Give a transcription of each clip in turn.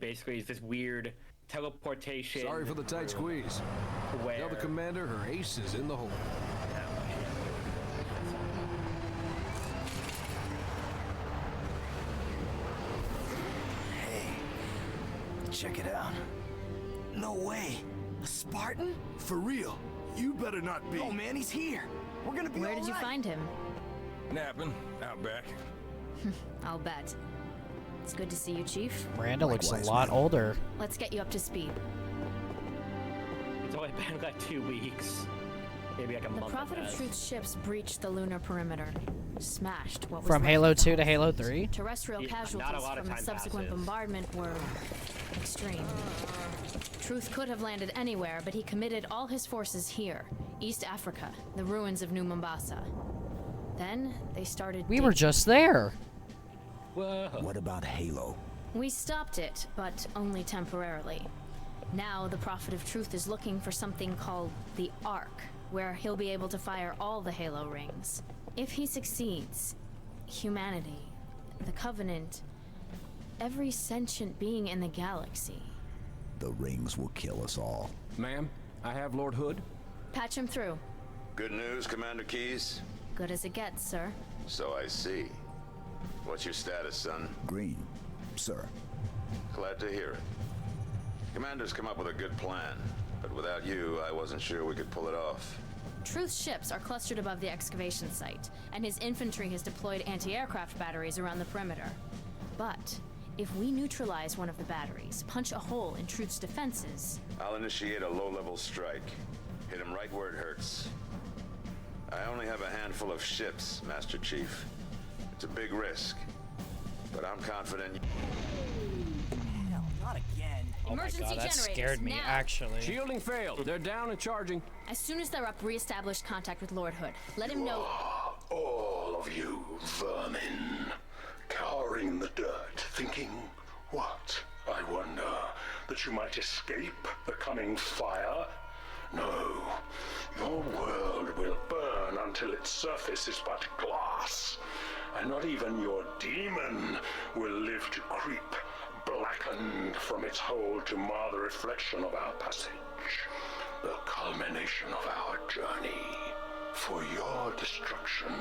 basically is this weird teleportation. Sorry for the tight squeeze. Where... Tell the commander her ace is in the hole. Hey, check it out. No way. A Spartan? For real? You better not be. Oh man, he's here. We're gonna be Where did you find him? Napping out back. I'll bet. It's good to see you, Chief. Miranda looks a Likewise, lot man. older. Let's get you up to speed. It's only been like 2 weeks. Maybe like a The month. Prophet of Truth's ships breached the lunar perimeter, smashed what was From left Halo of the 2 to hull Halo fleet. 3? Terrestrial Yeah, not a casualties lot of from the time subsequent passes. bombardment were extreme. Truth could have landed anywhere, but he committed all his forces here, East Africa, the ruins of New Mombasa. Then they started. We were just there. Whoa. What about Halo? We stopped it, but only temporarily. Now the Prophet of Truth is looking for something called the Ark, where he'll be able to fire all the Halo rings. If he succeeds, humanity, the Covenant, every sentient being in the galaxy. The rings will kill us all. Ma'am, I have Lord Hood. Patch him through. Good news, Commander Keyes? Good as it gets, sir. So I see. What's your status, son? Green, sir. Glad to hear it. Commander's come up with a good plan, but without you, I wasn't sure we could pull it off. Truth's ships are clustered above the excavation site, and his infantry has deployed anti-aircraft batteries around the perimeter. But if we neutralize one of the batteries, punch a hole in Truth's defenses... I'll initiate a low-level strike. Hit him right where it hurts. I only have a handful of ships, Master Chief. It's a big risk, but I'm confident. Hell, not again. Oh my Emergency god, that generators, scared me, now. actually. Shielding failed. They're down and charging. As soon as they're up, re-establish contact with Lord Hood. Let him know... All of you vermin, cowering in the dirt, thinking, what? I wonder that you might escape the coming fire? No, your world will burn until its surface is but glass, and not even your demon will live to creep, blackened from its hole to mar the reflection of our passage, the culmination of our journey. For your destruction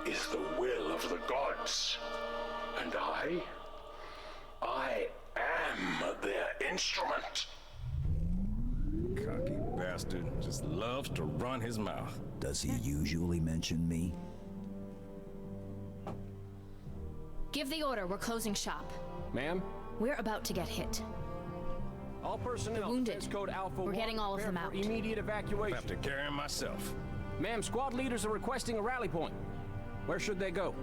is the will of the gods, and I am their instrument. Cocky bastard just loves to run his mouth. Does he usually mention me? Give the order, we're closing shop. Ma'am, We're about to get hit. all personnel. Wounded. Defense code Alpha We're 1, getting all of prepare them for out. Immediate I evacuation. have to carry him myself. Ma'am, squad leaders are requesting a rally point. Where should they go?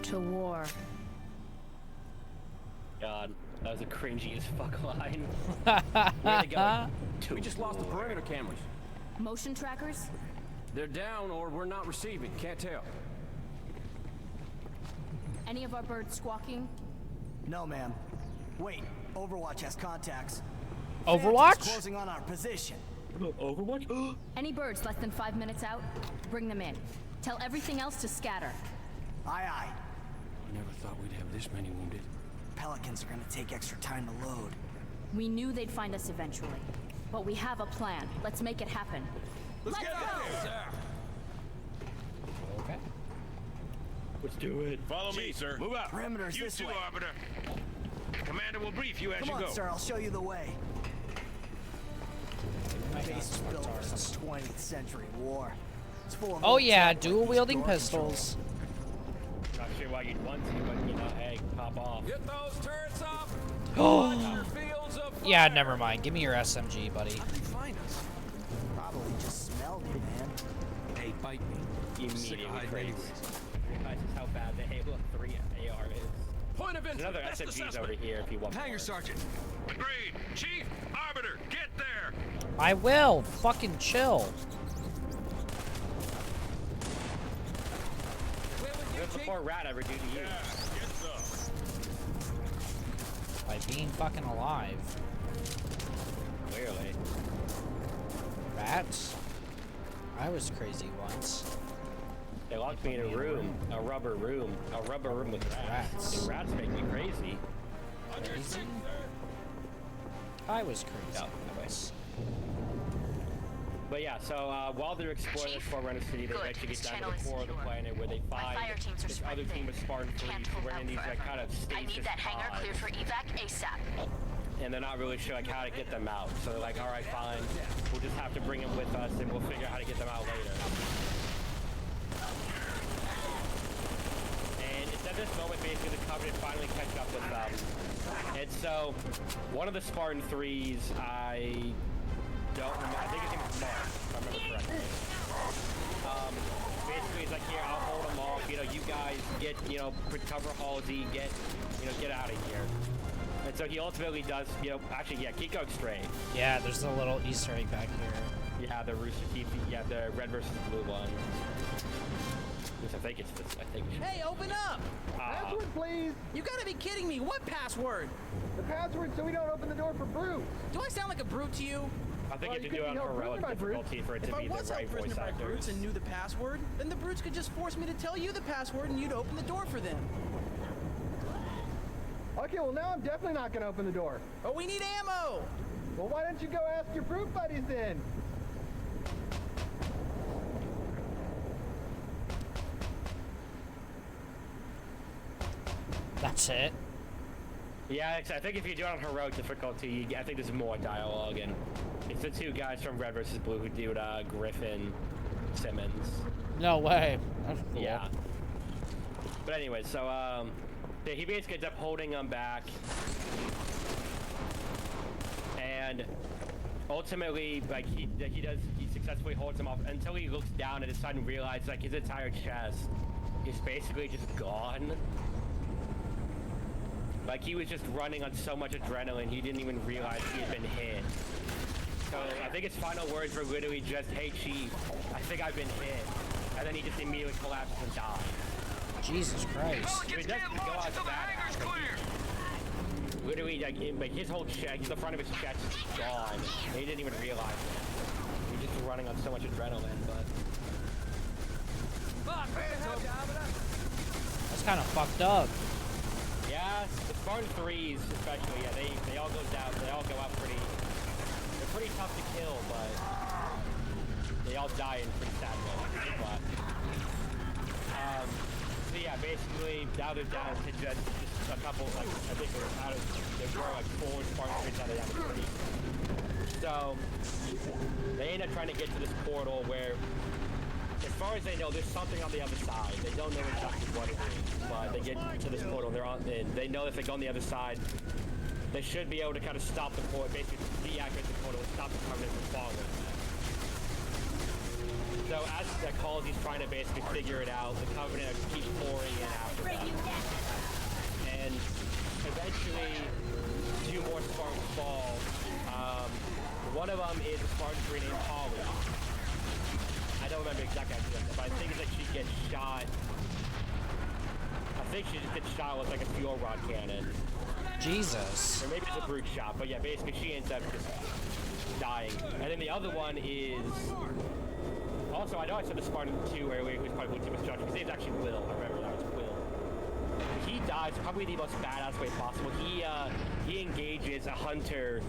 To war. God, that was a cringy as fuck line. Where are they going? We just lost the perimeter cameras. Motion trackers? They're down or we're not receiving. Can't tell. Any of our birds squawking? No, ma'am. Wait, Overwatch has contacts. Overwatch? Phantom's closing on our position. Overwatch? Any birds less than 5 minutes out? Bring them in. Tell everything else to scatter. Aye, aye. I never thought we'd have this many wounded. Pelicans are gonna take extra time to load. We knew they'd find us eventually. But we have a plan. Let's make it happen. Let's go! Okay. Let's do it. Follow me, sir. Move out. Perimeter's You this too, way. Arbiter. Commander will brief you as Come you on, go. sir, I'll show you the way. Base was built for some 20th century war. It's full of Oh old yeah, tech like dual these wielding door controls. pistols. Not sure why you'd want to, but you know, hey, pop off. Get those turrets up! Oh. Fields of Yeah, fire! never mind. Give me your SMG, buddy. How'd they find us? Probably just smelled it, man. Hey, bite me. Immediately hiding crazy. anyways. Realizes how bad the Halo 3 AR is. Point of There's entry. another That's the SMG's suspect. over here if you want Hangar more. Sergeant. Agreed. Chief, Arbiter, get there. I will. Fucking chill. What's the poor rat ever do to you? Get some. By being fucking alive. Clearly. Rats. I was crazy once. They locked me in a room, a rubber room with rats. The rats make me crazy. Crazy? I was crazy. Yeah, anyways. But yeah, so while they're exploring this Forerunner city, they eventually get down to the core of the planet where they find this other team of Spartan Threes wearing these like kind of stasis I need that hangar pods. cleared for evac ASAP. And they're not really sure like how to get them out. So they're like, all right, fine, we'll just have to bring them with us and we'll figure out how to get them out later. And it's at this moment basically the Covenant finally catch up with them. And so one of the Spartan Threes, I don't remember, I think his name is Mark, if I remember correctly. Basically he's like, here, I'll hold them off, you know, you guys get, you know, cover Halsey, get out of here. And so he ultimately does, you know, actually, yeah, keep going straight. Yeah, there's a little Easter egg back here. Yeah, the Rooster Teeth, yeah, the red versus blue one. Yes, I think it's this, I think. Hey, open up! Password, please. You gotta be kidding me. What password? The password so we don't open the door for brute. Do I sound like a brute to you? I think Well, you you could do it couldn't on be held heroic prisoner by difficulty for it to If I be was the held right prisoner voice by brutes actors. and knew the password, then the brutes could just force me to tell you the password and you'd open the door for them. Okay, well now I'm definitely not gonna open the door. But we need ammo! Well, why don't you go ask your brute buddies then? That's it. Yeah, I think if you do it on heroic difficulty, I think there's more dialogue, and it's the two guys from Red versus Blue who do it, Griffin, Simmons. No way. That's cool. Yeah. But anyway, so yeah, he basically ends up holding them back, and ultimately, like he successfully holds them off until he looks down and suddenly realizes like his entire chest is basically just gone. Like he was just running on so much adrenaline, he didn't even realize he had been hit. So I think his final words were literally just, "Hey Chief, I think I've been hit," and then he just immediately collapses and dies. Jesus Christ. He doesn't go out badass. Literally, like his whole chest, the front of his chest is gone. And he didn't even realize it. He was just running on so much adrenaline, but. That's kind of fucked up. Yeah, the Spartan Threes, especially, yeah, they all go down. They all go out pretty. They're pretty tough to kill, but they all die in pretty sad ways. But so yeah, basically now they're down to just a couple. Like I think there were like 4 Spartan Threes out of down to 3. So they end up trying to get to this portal where, as far as they know, there's something on the other side. They don't know exactly what it is, but they get to this portal. And they know if they go on the other side, they should be able to kind of stop the portal, basically deactivate the portal and stop the Covenant from falling. So as Halsey's trying to basically figure it out, the Covenant keeps pouring in after them. And eventually, 2 more Spartans fall. One of them is a Spartan 3 named Holly. I don't remember exactly how she does it, but I think that she gets shot. I think she just gets shot with like a fuel rod cannon. Jesus. Or maybe it's a brute shot, but yeah, basically she ends up just dying. And then the other one is... Also, I know I said the Spartan 2 earlier, who's probably Blue Team Destruction. His name's actually Will. I remember that was Will. He dies probably the most badass way possible. He engages a hunter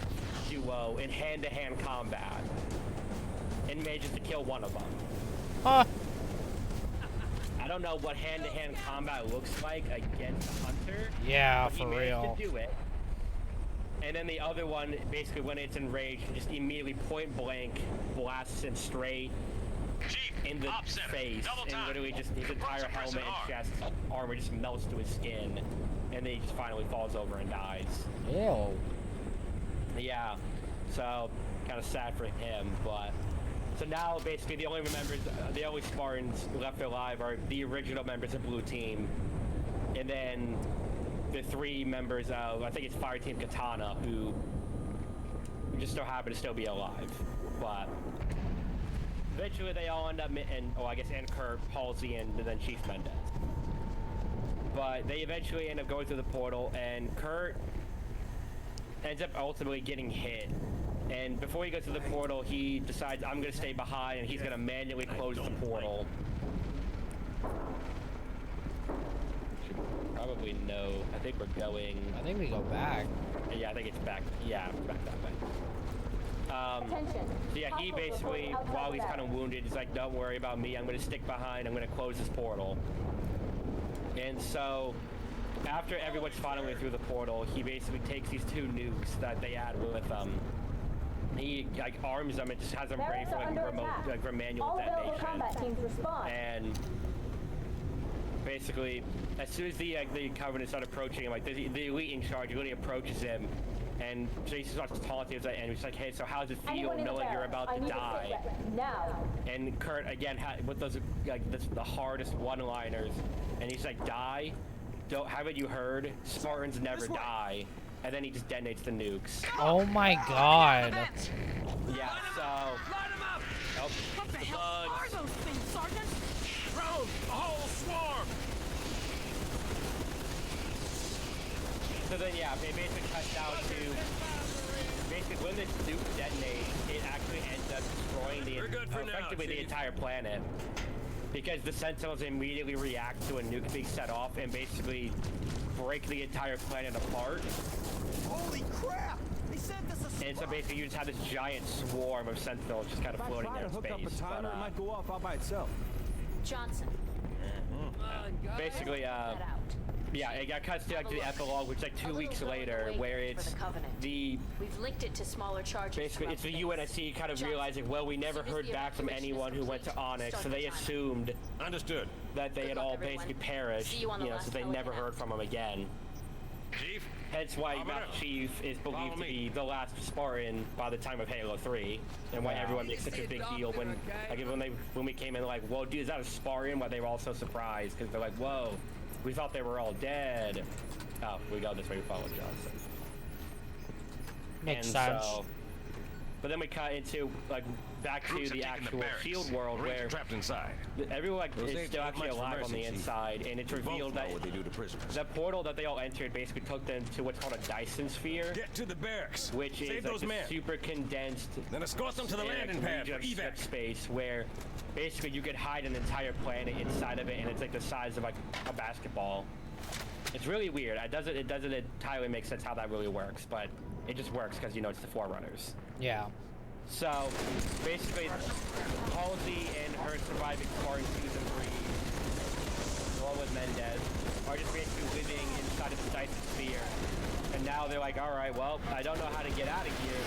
duo in hand-to-hand combat and manages to kill one of them. Huh. I don't know what hand-to-hand combat looks like against a hunter. Yeah, but he for managed real. to do it. And then the other one, basically when it's enraged, just immediately point-blank blasts him straight in the face, and literally just his entire helmet and chest armor just melts to his skin, and then he just finally falls over and dies. Ew. Yeah, so kind of sad for him, but so now basically the only Spartans left alive are the original members of Blue Team, and then the 3 members of, I think it's Fire Team Katana, who just so happen to still be alive, but eventually they all end up, and Kurt, Halsey, and then Chief Mendez. But they eventually end up going through the portal, and Kurt ends up ultimately getting hit. And before he goes through the portal, he decides, I'm going to stay behind, and he's going to manually close the portal. Probably no. I think we're going. I think we go back. Yeah, I think it's back. Yeah, back that way. So yeah, he basically, while he's kind of wounded, he's like, "Don't worry about me. I'm gonna stick behind. I'm gonna close this portal." And so, after everyone's finally through the portal, he basically takes these 2 nukes that they had with he like arms them and just has them ready for like remote, like for manual detonation. And basically, as soon as the Covenant start approaching him, like the elite in charge really approaches him, and Jason starts taunting him, and he's like, "Hey, so how does it feel knowing you're about to die?" And Kurt again with those like the hardest one-liners, and he's like, "Die? Haven't you heard? Spartans never die." And then he just detonates the nukes. Oh my god. Yeah, so. Line them up! Oh, What the hell are those things, Sergeant? Drone! A whole swarm! So then, yeah, it basically cuts down to basically when the nuke detonates, it actually ends up destroying effectively the entire planet, because the Sentinels immediately react to a nuke being set off and basically break the entire planet apart. Holy crap! They sent us a And so basically, you just have this giant swarm of Sentinels just kind of floating there in space. Hook up a timer, it might go off all by itself. Johnson. Basically, yeah, it got cuts to like the epilogue, which is like 2 weeks later, where it's the We've linked it to smaller charges. basically it's the UNSC kind of realizing, well, we never heard back from anyone who went to Onyx, so they assumed Understood. that they had all basically perished, so they never heard from them again. Chief? Hence why Master Chief is believed to be the last Spartan by the time of Halo 3, and why everyone makes such a big deal when, like, when we came in, like, whoa, dude, is that a Spartan? Why they were all so surprised, because they're like, whoa, we thought they were all dead. Oh, we go this way, we follow Johnson. Makes And sense. so, but then we cut into like back to the actual shield world where trapped inside. everyone like Those is ain't still got actually much for alive on the mercy, Chief. inside, and it's We both revealed know that what they do to prisoners. the portal that they all entered basically took them to what's called a Dyson sphere, Get to the barracks. which Save is like those this men. super condensed Then escort them to the landing pad for region of evac. space where basically you could hide an entire planet inside of it, and it's like the size of like a basketball. It's really weird. It doesn't entirely make sense how that really works, but it just works because, you know, it's the Forerunners. Yeah. So, basically, Halsey and her surviving Spartan Season 3, along with Mendez, are just basically living inside of the Dyson Sphere. And now they're like, alright, well, I don't know how to get out of here,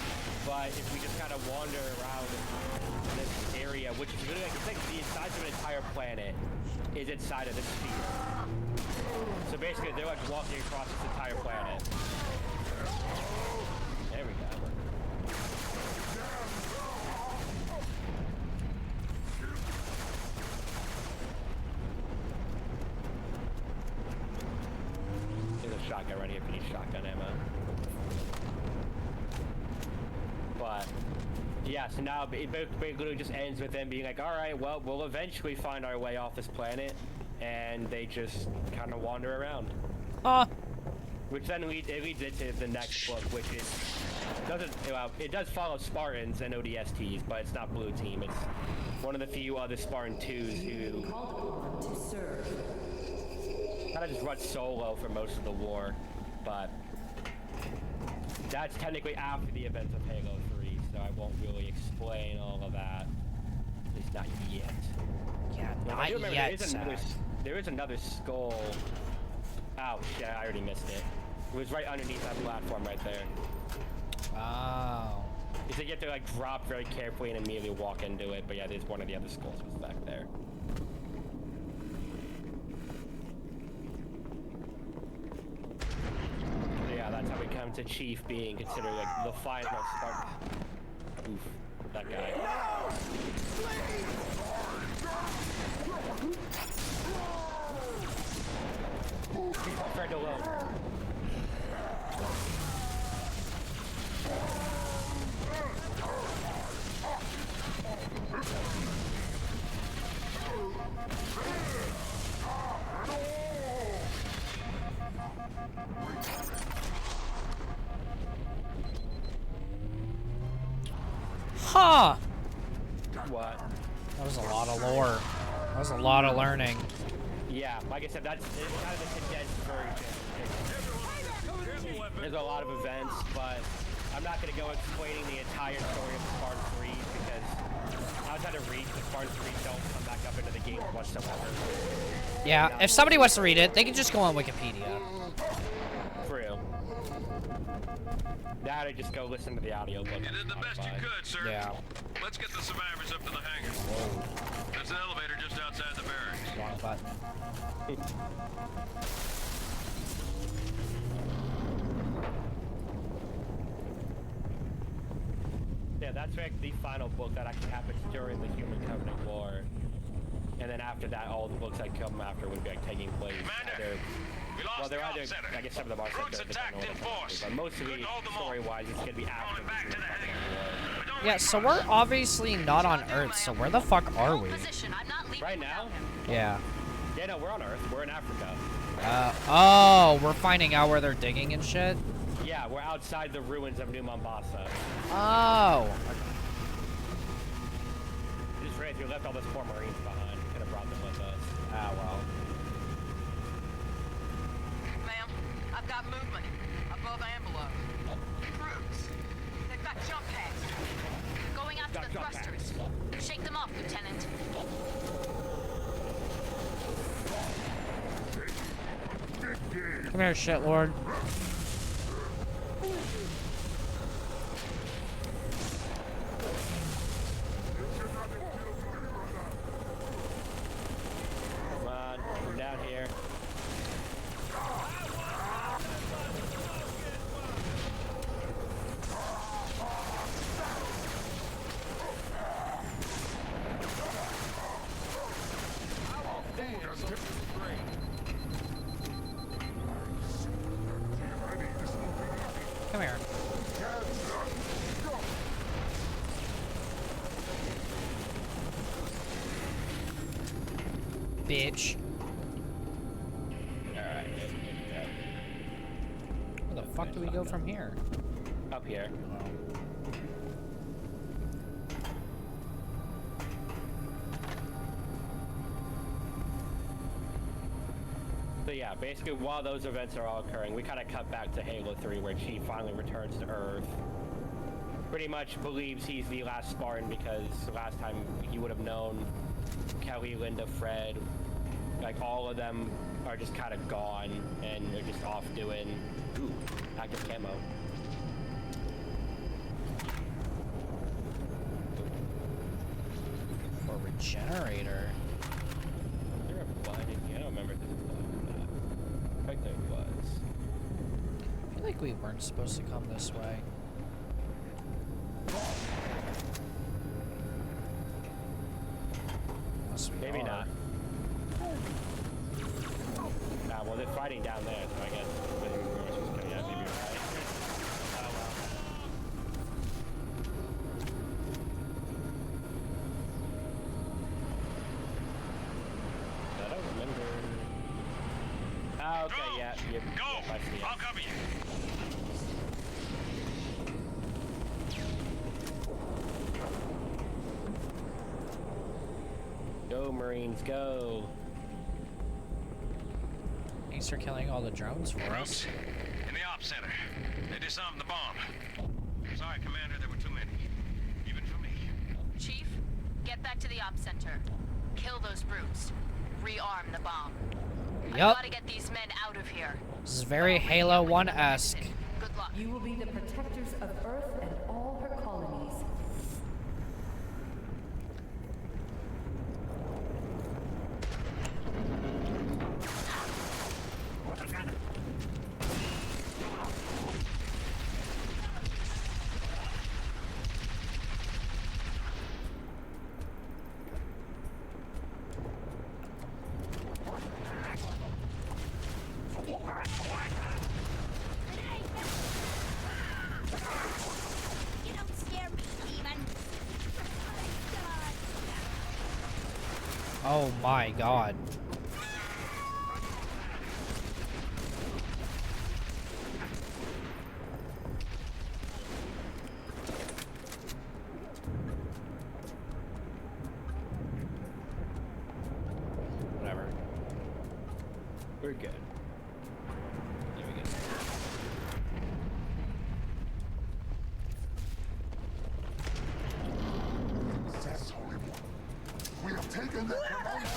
but if we just kind of wander around this area, which is really like, it's like the size of an entire planet is inside of this sphere. So basically, they're like walking across this entire planet. There we go. There's a shotgun right here if you need shotgun ammo. But yeah, so now it basically just ends with them being like, all right, well, we'll eventually find our way off this planet, and they just kind of wander around. Which then leads into the next book, which is it does follow Spartans and ODSTs, but it's not Blue Team. It's one of the few other Spartan 2s who kind of just run solo for most of the war, but that's technically after the events of Halo 3, so I won't really explain all of that. At least not yet. Yeah, I not do remember yet, there is another skull. Oh shit, I already missed it. It was right underneath that platform right there. Oh. You think you have to like drop very carefully and immediately walk into it, but yeah, there's one of the other skulls was back there. So yeah, that's how we come to Chief being considered like the final Spartan. Oof, that guy. Friend alone. Huh. What? That was a lot of lore. That was a lot of learning. Yeah, like I said, that's it's kind of a condensed version. There's a lot of events, but I'm not going to go explaining the entire story of Spartans Reach because outside of Reach, the Spartans Reach don't come back up into the game whatsoever. Yeah, if somebody wants to read it, they can just go on Wikipedia. True. Now to just go listen to the audio book. You did the best you could, sir. Yeah. Let's get the survivors up to the hangar. There's an elevator just outside the barracks. Wrong button. Yeah, that's like the final book that actually happens during the Human Covenant War. And then after that, all the books that come after would be like taking place. Commander, we lost Well, they're the either, op center. I guess some of them are Brutes set to attacked in force. but most of Couldn't the hold them all. story-wise, it's gonna be after the back to Human the Covenant War. But don't Yeah, worry so about we're obviously not on Earth, so where the fuck are we? Right now? Yeah. Yeah, no, we're on Earth. We're in Africa. Oh, we're finding out where they're digging and shit? Yeah, we're outside the ruins of New Mombasa. Oh. Just right, we left all those poor Marines behind. Could have brought them with us. Ah, well. Ma'am, I've got movement above envelope. Brutes. They've got jump pads. Going after the thrusters. Shake them off, Lieutenant. Come here, shitlord. Come on, come down here. Come here. Bitch. Alright. Where the fuck do we go from here? Up here. So yeah, basically while those events are all occurring, we kind of cut back to Halo 3 where Chief finally returns to Earth. Pretty much believes he's the last Spartan because last time he would have known Kelly, Linda, Fred, like all of them are just kind of gone and they're just off doing active camo. For regenerator. Was there a button? I don't remember if there was a button for that. I think there was. I feel like we weren't supposed to come this way. Unless we Maybe are. not. Well, they're fighting down there, so I guess maybe we were supposed to, yeah, maybe you're right. Oh, well. I don't remember. Oh, okay, Go! yeah. Yep, Go! yep, I see it. I'll cover you. Go, Marines, go. Thanks for killing all the drones for us. Brutes in the op center. They disarmed the bomb. Sorry, Commander, there were too many. Even for me. Chief, get back to the op center. Kill those brutes. Rearm the bomb. I Yup. gotta get these men out of here. This is very Halo 1-esque. Good luck. You will be the protectors of Earth and all her colonies. You don't scare me, demon. Oh my god. Whatever. we're good. There we go. Says Holy One. We have taken the command.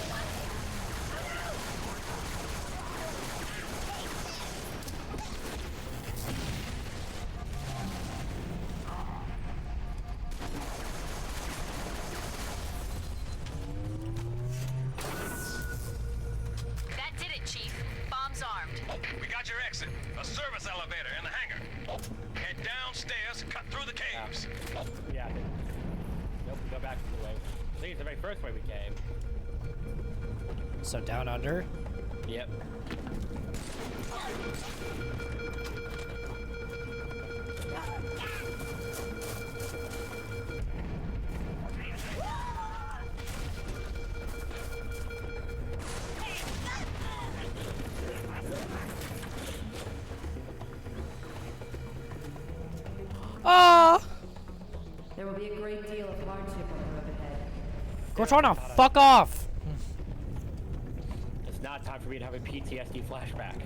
That did it, Chief. Bomb's armed. We got your exit. A service elevator in the hangar. Head downstairs, cut through the caves. Yeah, I think. Nope, go back the way. I think it's the very first way we came. So down under. Yep. Ah! There will be a great deal of hardship on the road ahead. Cortana, fuck off! It's not time for me to have a PTSD flashback.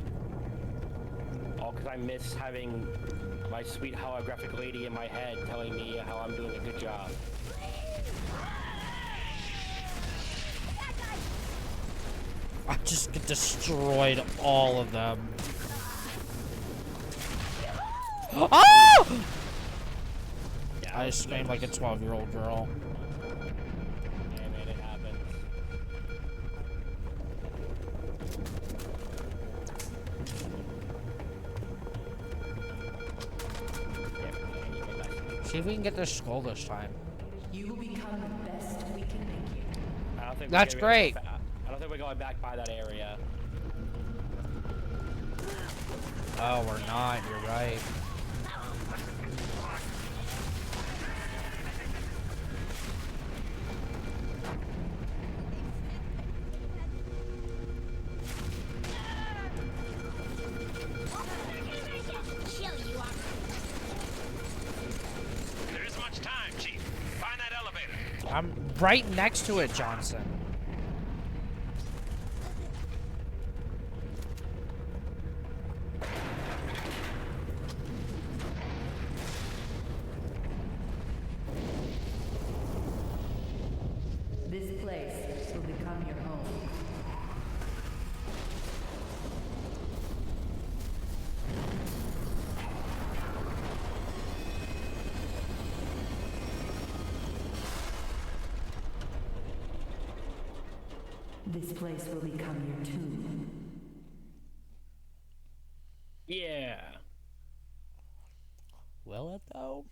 All because I miss having my sweet holographic lady in my head telling me how I'm doing a good job. I just destroyed all of them. Oh! Yeah, I screamed like a 12-year-old girl. Yeah, man, it happens. See if we can get this skull this time. You will become the best we can make you. I don't think That's great. I don't think we're going back by that area. Oh, we're not. You're right. There isn't much time, Chief. Find that elevator. I'm right next to it, Johnson. This place will become your home. This place will become your tomb. Yeah. Will it though?